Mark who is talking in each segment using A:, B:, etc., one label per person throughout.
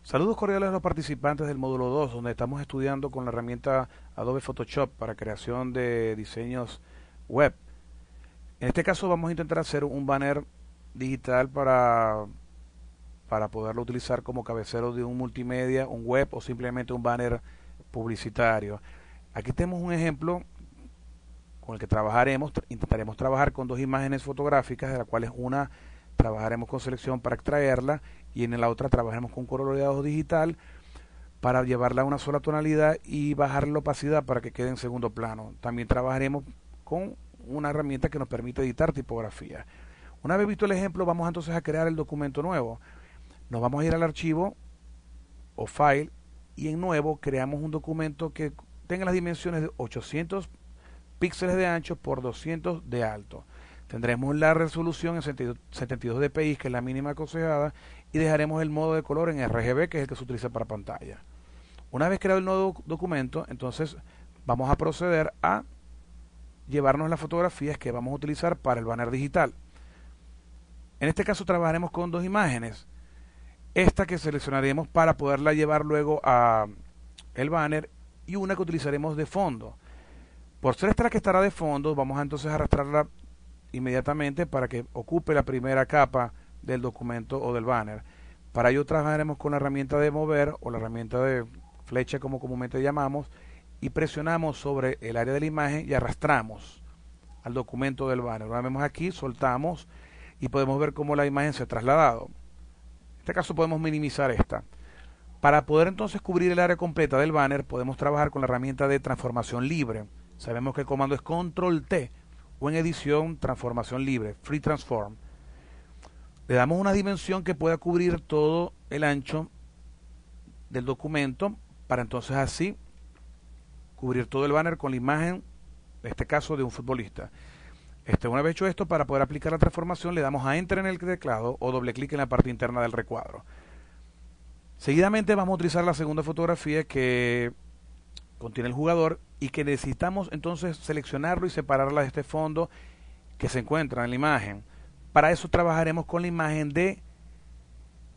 A: Saludos cordiales a los participantes del módulo 2, donde estamos estudiando con la herramienta Adobe Photoshop para creación de diseños web. En este caso vamos a intentar hacer un banner digital para poderlo utilizar como cabecero de un multimedia, un web o simplemente un banner publicitario. Aquí tenemos un ejemplo con el que trabajaremos. Intentaremos trabajar con dos imágenes fotográficas, de las cuales una trabajaremos con selección para extraerla y en la otra trabajaremos con coloreado digital para llevarla a una sola tonalidad y bajar la opacidad para que quede en segundo plano. También trabajaremos con una herramienta que nos permite editar tipografía. Una vez visto el ejemplo, vamos entonces a crear el documento nuevo. Nos vamos a ir al archivo o file y en nuevo creamos un documento que tenga las dimensiones de 800 píxeles de ancho por 200 de alto. Tendremos la resolución en 72 dpi, que es la mínima aconsejada, y dejaremos el modo de color en RGB, que es el que se utiliza para pantalla. Una vez creado el nuevo documento, entonces vamos a proceder a llevarnos las fotografías que vamos a utilizar para el banner digital. En este caso trabajaremos con dos imágenes. Esta que seleccionaremos para poderla llevar luego a el banner y una que utilizaremos de fondo. Por ser esta la que estará de fondo, vamos a entonces arrastrarla inmediatamente para que ocupe la primera capa del documento o del banner. Para ello trabajaremos con la herramienta de mover o la herramienta de flecha, como comúnmente llamamos, y presionamos sobre el área de la imagen y arrastramos al documento del banner. Ahora vemos aquí, soltamos y podemos ver cómo la imagen se ha trasladado. En este caso podemos minimizar esta. Para poder entonces cubrir el área completa del banner, podemos trabajar con la herramienta de transformación libre. Sabemos que el comando es Control T, o en edición, transformación libre, Free Transform. Le damos una dimensión que pueda cubrir todo el ancho del documento, para entonces así cubrir todo el banner con la imagen, en este caso de un futbolista. Una vez hecho esto, para poder aplicar la transformación, le damos a Enter en el teclado o doble clic en la parte interna del recuadro. Seguidamente vamos a utilizar la segunda fotografía que contiene el jugador y que necesitamos entonces seleccionarlo y separarla de este fondo que se encuentra en la imagen. Para eso trabajaremos con la imagen de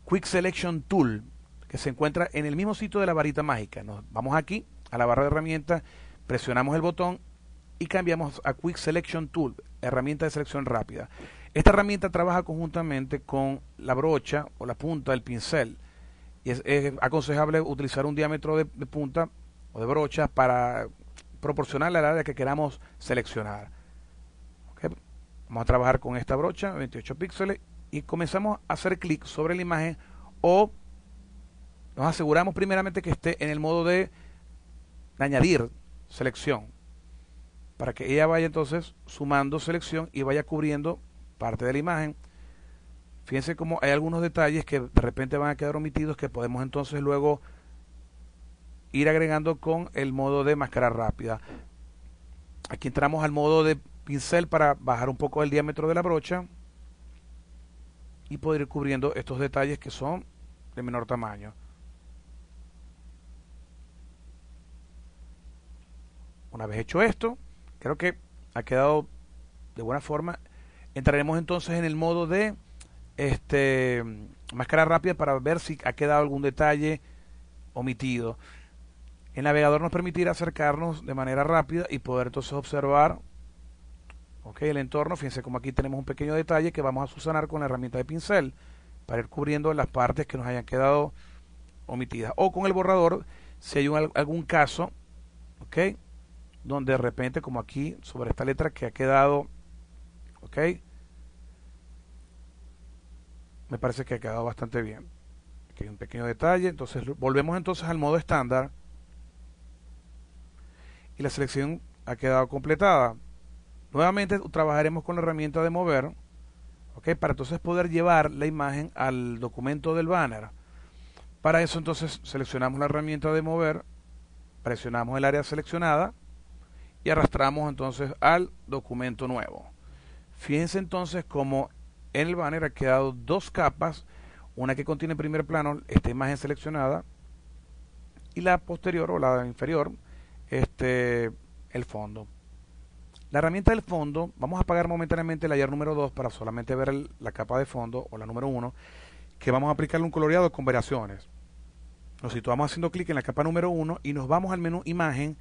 A: Quick Selection Tool, que se encuentra en el mismo sitio de la varita mágica. Nos vamos aquí a la barra de herramientas, presionamos el botón y cambiamos a Quick Selection Tool, herramienta de selección rápida. Esta herramienta trabaja conjuntamente con la brocha o la punta del pincel y es aconsejable utilizar un diámetro de punta o de brocha para proporcionarle al área que queramos seleccionar. ¿Okay? Vamos a trabajar con esta brocha, 28 píxeles, y comenzamos a hacer clic sobre la imagen o nos aseguramos primeramente que esté en el modo de añadir selección, para que ella vaya entonces sumando selección y vaya cubriendo parte de la imagen. Fíjense cómo hay algunos detalles que de repente van a quedar omitidos, que podemos entonces luego ir agregando con el modo de máscara rápida. Aquí entramos al modo de pincel para bajar un poco el diámetro de la brocha y poder ir cubriendo estos detalles que son de menor tamaño. Una vez hecho esto, creo que ha quedado de buena forma. Entraremos entonces en el modo de máscara rápida para ver si ha quedado algún detalle omitido. El navegador nos permitirá acercarnos de manera rápida y poder entonces observar el entorno. Fíjense como aquí tenemos un pequeño detalle que vamos a subsanar con la herramienta de pincel para ir cubriendo las partes que nos hayan quedado omitidas. O con el borrador, si hay algún caso, donde de repente, como aquí, sobre esta letra que ha quedado, me parece que ha quedado bastante bien. Aquí hay un pequeño detalle, entonces volvemos entonces al modo estándar y la selección ha quedado completada. Nuevamente trabajaremos con la herramienta de mover, para entonces poder llevar la imagen al documento del banner. Para eso entonces seleccionamos la herramienta de mover, presionamos el área seleccionada y arrastramos entonces al documento nuevo. Fíjense entonces como en el banner ha quedado dos capas, una que contiene en primer plano esta imagen seleccionada y la posterior o la inferior el fondo. La herramienta del fondo, vamos a apagar momentáneamente el layer número 2 para solamente ver la capa de fondo o la número 1, que vamos a aplicarle un coloreado con variaciones. Nos situamos haciendo clic en la capa número 1 y nos vamos al menú imagen,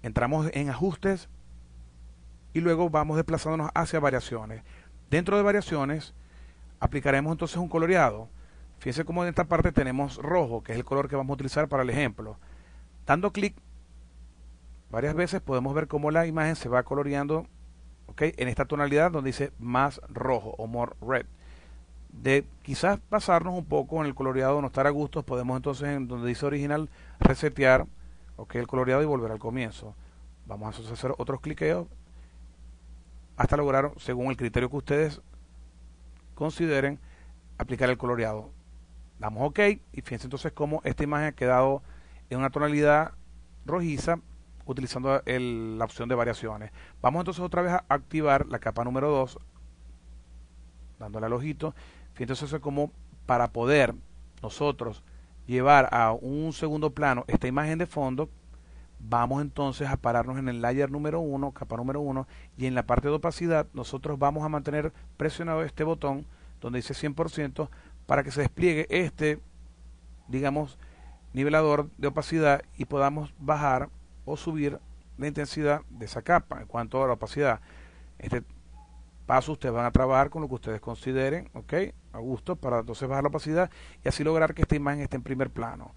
A: entramos en ajustes y luego vamos desplazándonos hacia variaciones. Dentro de variaciones aplicaremos entonces un coloreado. Fíjense cómo en esta parte tenemos rojo, que es el color que vamos a utilizar para el ejemplo. Dando clic varias veces podemos ver cómo la imagen se va coloreando, ¿okay?, en esta tonalidad donde dice más rojo o more red. De quizás pasarnos un poco en el coloreado, no estar a gusto, podemos entonces en donde dice original resetear, el coloreado y volver al comienzo. Vamos a hacer otros cliqueos hasta lograr, según el criterio que ustedes consideren, aplicar el coloreado. Damos OK y fíjense entonces cómo esta imagen ha quedado en una tonalidad rojiza utilizando la opción de variaciones. Vamos entonces otra vez a activar la capa número 2 dándole al ojito. Fíjense entonces cómo para poder nosotros llevar a un segundo plano esta imagen de fondo, vamos entonces a pararnos en el layer número 1, capa número 1, y en la parte de opacidad nosotros vamos a mantener presionado este botón donde dice 100% para que se despliegue este, digamos, nivelador de opacidad y podamos bajar o subir la intensidad de esa capa. En cuanto a la opacidad, este paso ustedes van a trabajar con lo que ustedes consideren, ¿ok?, a gusto, para entonces bajar la opacidad y así lograr que esta imagen esté en primer plano.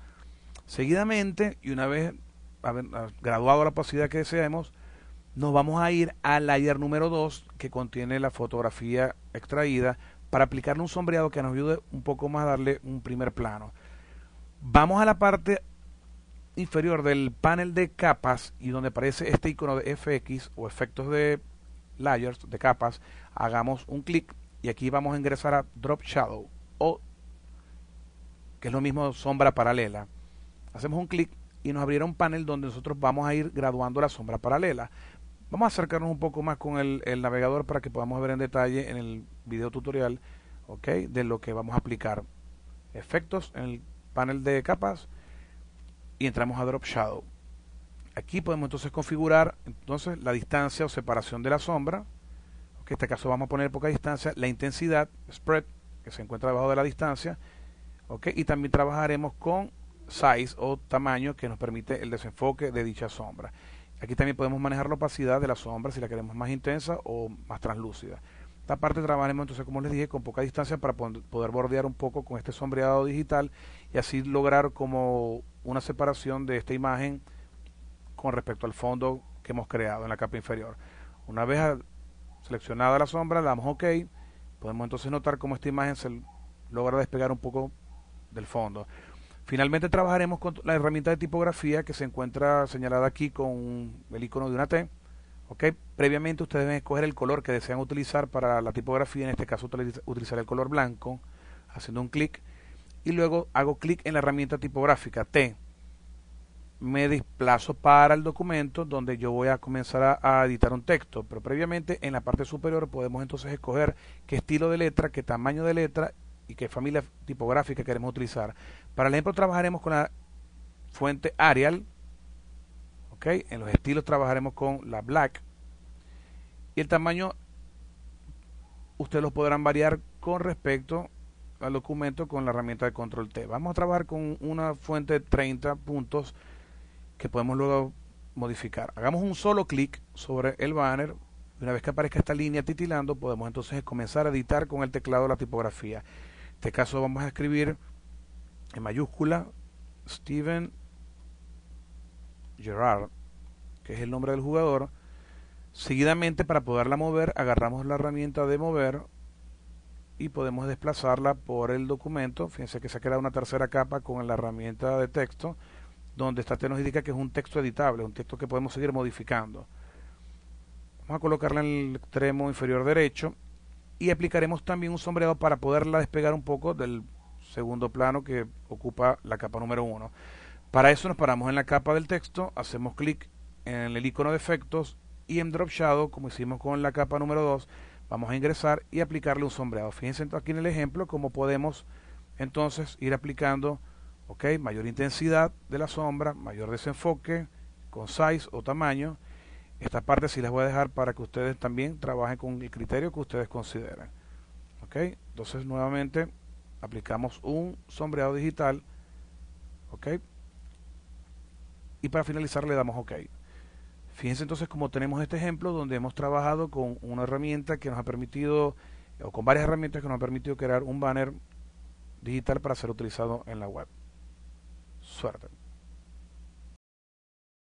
A: Seguidamente, y una vez graduado la opacidad que deseemos, nos vamos a ir al layer número 2 que contiene la fotografía extraída para aplicarle un sombreado que nos ayude un poco más a darle un primer plano. Vamos a la parte inferior del panel de capas y donde aparece este icono de FX o efectos de layers, de capas, hagamos un clic y aquí vamos a ingresar a Drop Shadow, o que es lo mismo sombra paralela. Hacemos un clic y nos abrirá un panel donde nosotros vamos a ir graduando la sombra paralela. Vamos a acercarnos un poco más con el navegador para que podamos ver en detalle en el video tutorial, de lo que vamos a aplicar. Efectos en el panel de capas y entramos a Drop Shadow. Aquí podemos entonces configurar la distancia o separación de la sombra. En este caso vamos a poner poca distancia, la intensidad, spread, que se encuentra debajo de la distancia, y también trabajaremos con size o tamaño, que nos permite el desenfoque de dicha sombra. Aquí también podemos manejar la opacidad de la sombra si la queremos más intensa o más translúcida. Esta parte trabajaremos entonces, como les dije, con poca distancia para poder bordear un poco con este sombreado digital y así lograr como una separación de esta imagen con respecto al fondo que hemos creado en la capa inferior. Una vez seleccionada la sombra, le damos OK. Podemos entonces notar cómo esta imagen se logra despegar un poco del fondo. Finalmente trabajaremos con la herramienta de tipografía que se encuentra señalada aquí con el icono de una T. Previamente ustedes deben escoger el color que desean utilizar para la tipografía. En este caso utilizaré el color blanco, haciendo un clic, y luego hago clic en la herramienta tipográfica T. Me desplazo para el documento donde yo voy a comenzar a editar un texto, pero previamente en la parte superior podemos entonces escoger qué estilo de letra, qué tamaño de letra y qué familia tipográfica queremos utilizar. Para el ejemplo trabajaremos con la fuente Arial, en los estilos trabajaremos con la Black, y el tamaño ustedes lo podrán variar con respecto al documento con la herramienta de Control T. Vamos a trabajar con una fuente de 30 puntos que podemos luego modificar. Hagamos un solo clic sobre el banner y una vez que aparezca esta línea titilando, podemos entonces comenzar a editar con el teclado la tipografía. En este caso vamos a escribir en mayúscula Steven Gerrard, que es el nombre del jugador. Seguidamente, para poderla mover, agarramos la herramienta de mover y podemos desplazarla por el documento. Fíjense que se ha creado una tercera capa con la herramienta de texto, donde esta T nos indica que es un texto editable, un texto que podemos seguir modificando. Vamos a colocarla en el extremo inferior derecho y aplicaremos también un sombreado para poderla despegar un poco del segundo plano que ocupa la capa número 1. Para eso nos paramos en la capa del texto, hacemos clic en el icono de efectos y en Drop Shadow, como hicimos con la capa número 2, vamos a ingresar y aplicarle un sombreado. Fíjense aquí en el ejemplo cómo podemos entonces ir aplicando mayor intensidad de la sombra, mayor desenfoque con size o tamaño. Esta parte sí les voy a dejar para que ustedes también trabajen con el criterio que ustedes consideren. Entonces nuevamente aplicamos un sombreado digital, ¿ok? Y para finalizar le damos OK. Fíjense entonces cómo tenemos este ejemplo donde hemos trabajado con una herramienta que nos ha permitido, o con varias herramientas que nos han permitido crear un banner digital para ser utilizado en la web. Suerte.